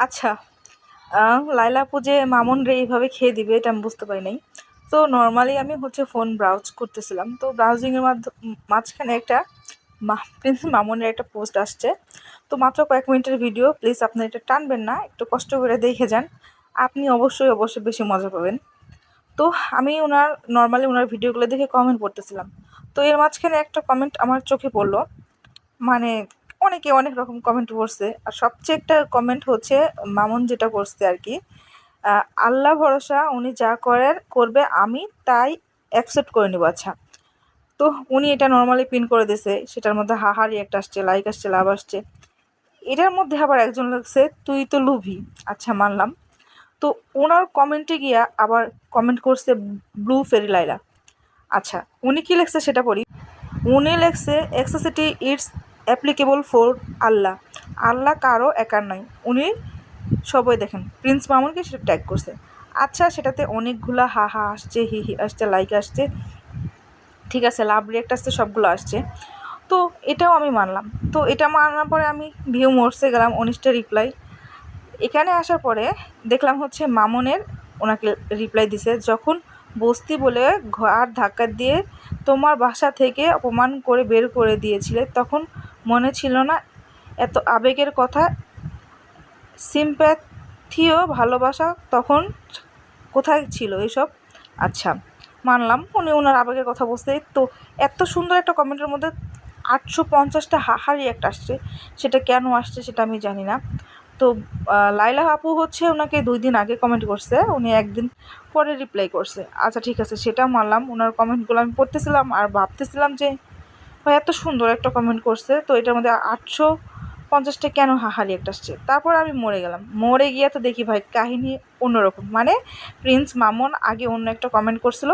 আচ্ছা, লায়লা আপু যে মামুন রে এইভাবে খেয়ে দিবে এটা আমি বুঝতে পারি নাই। তো নর্মালি আমি হচ্ছে ফোন ব্রাউজ করতেছিলাম, তো ব্রাউজিংয়ের মাঝখানে একটা প্রিন্স মামুনের একটা পোস্ট আসছে। তো মাত্র কয়েক মিনিটের ভিডিও, প্লিজ আপনি এটা টানবেন না, একটু কষ্ট করে দেখে যান, আপনি অবশ্যই বেশি মজা পাবেন। তো আমি নর্মালি ওনার ভিডিওগুলো দেখে কমেন্ট পড়তেছিলাম। তো এর মাঝখানে একটা কমেন্ট আমার চোখে পড়লো, মানে অনেকে অনেক রকম কমেন্ট করছে, আর সবচেয়ে একটা কমেন্ট হচ্ছে মামুন যেটা করছে আর কি, আল্লাহ ভরসা, উনি যা করবে আমি তাই অ্যাকসেপ্ট করে নেবো। আচ্ছা, তো উনি এটা নর্মালি পিন করে দিছে, সেটার মধ্যে হাহা রিয়েক্ট আসছে, লাইক আসছে, লাভ আসছে। এটার মধ্যে আবার একজন লিখছে তুই তো লুভি। আচ্ছা, মানলাম। তো ওনার কমেন্টে গিয়া আবার কমেন্ট করছে ব্লু ফেরি লাইলা। আচ্ছা, উনি কি লিখছে সেটা পড়ি। উনি লিখছে এক্সেসিটি ইটস অ্যাপ্লিকেবল ফর আল্লাহ, আল্লাহ কারো একার নয়, উনি সবাই দেখেন, প্রিন্স মামুনকে সেটা ট্যাগ করছে। আচ্ছা, সেটাতে অনেকগুলা হা হা আসছে, হি হি আসছে, লাইক আসছে, ঠিক আছে, লাভ রিয়েক্ট আসছে, সবগুলো আসছে। তো এটাও আমি মানলাম। তো এটা মানার পরে আমি ভিউ মোর্সে গেলাম, 19টা রিপ্লাই। এখানে আসার পরে দেখলাম হচ্ছে মামুনের ওনাকে রিপ্লাই দিছে, যখন বস্তি বলে ঘর ধাক্কা দিয়ে তোমার বাসা থেকে অপমান করে বের করে দিয়েছিলে, তখন মনে ছিল না এত আবেগের কথা, সিম্প্যাথিও ভালোবাসা তখন কোথায় ছিল এসব। আচ্ছা, মানলাম উনি ওনার আবেগের কথা বলতে। তো এত সুন্দর একটা কমেন্টের মধ্যে 850টা হাহা রিয়াক্ট আসছে, সেটা কেন আসছে সেটা আমি জানি না। তো লাইলা আপু হচ্ছে ওনাকে 2 দিন আগে কমেন্ট করছে, উনি 1 দিন পরে রিপ্লাই করছে। আচ্ছা, ঠিক আছে, সেটা মানলাম। ওনার কমেন্টগুলো আমি পড়তেছিলাম আর ভাবতেছিলাম যে ভাই এত সুন্দর একটা কমেন্ট করছে, তো এটার মধ্যে 850টা কেন হাহা রিয়াক্ট আসছে। তারপর আমি মরে গেলাম, মরে গিয়ে তো দেখি ভাই কাহিনী অন্যরকম। মানে প্রিন্স মামুন আগে অন্য একটা কমেন্ট করছিল,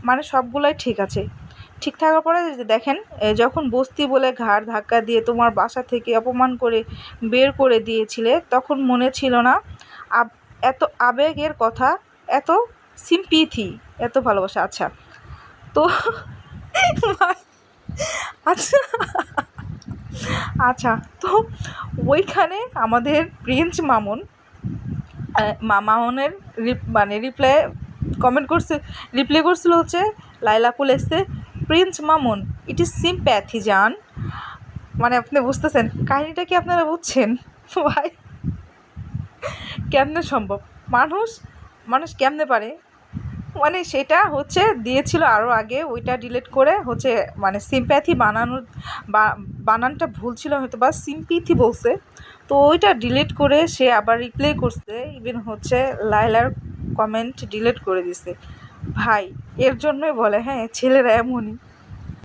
মানে সবগুলাই ঠিক আছে। ঠিক থাকার পরে যে দেখেন, যখন বস্তি বলে ঘাড় ধাক্কা দিয়ে তোমার বাসা থেকে অপমান করে বের করে দিয়েছিলে, তখন মনে ছিল না এত আবেগের কথা, এত সিম্পিথি, এত ভালোবাসা। আচ্ছা, তো আচ্ছা আচ্ছা, তো ওইখানে আমাদের প্রিন্স মামুন, মামুনের মানে কমেন্ট করছে, রিপ্লাই করছিল হচ্ছে লাইলা আপু লিখছে Prince Mamun it is sympathy জান। মানে আপনি বুঝতেছেন কাহিনিটা কি, আপনারা বুঝছেন ভাই? কেমনে সম্ভব? মানুষ মানুষ কেমনে পারে? মানে সেটা হচ্ছে দিয়েছিল আরও আগে, ওইটা ডিলিট করে হচ্ছে মানে সিম্প্যাথি বানানোর বানানটা ভুল ছিল হয়তো, বা সিম্পিথি বলছে। তো ওইটা ডিলিট করে সে আবার রিপ্লাই করছে, ইভেন হচ্ছে লায়লার কমেন্ট ডিলিট করে দিছে। ভাই, এর জন্যই বলে হ্যাঁ ছেলেরা এমনই।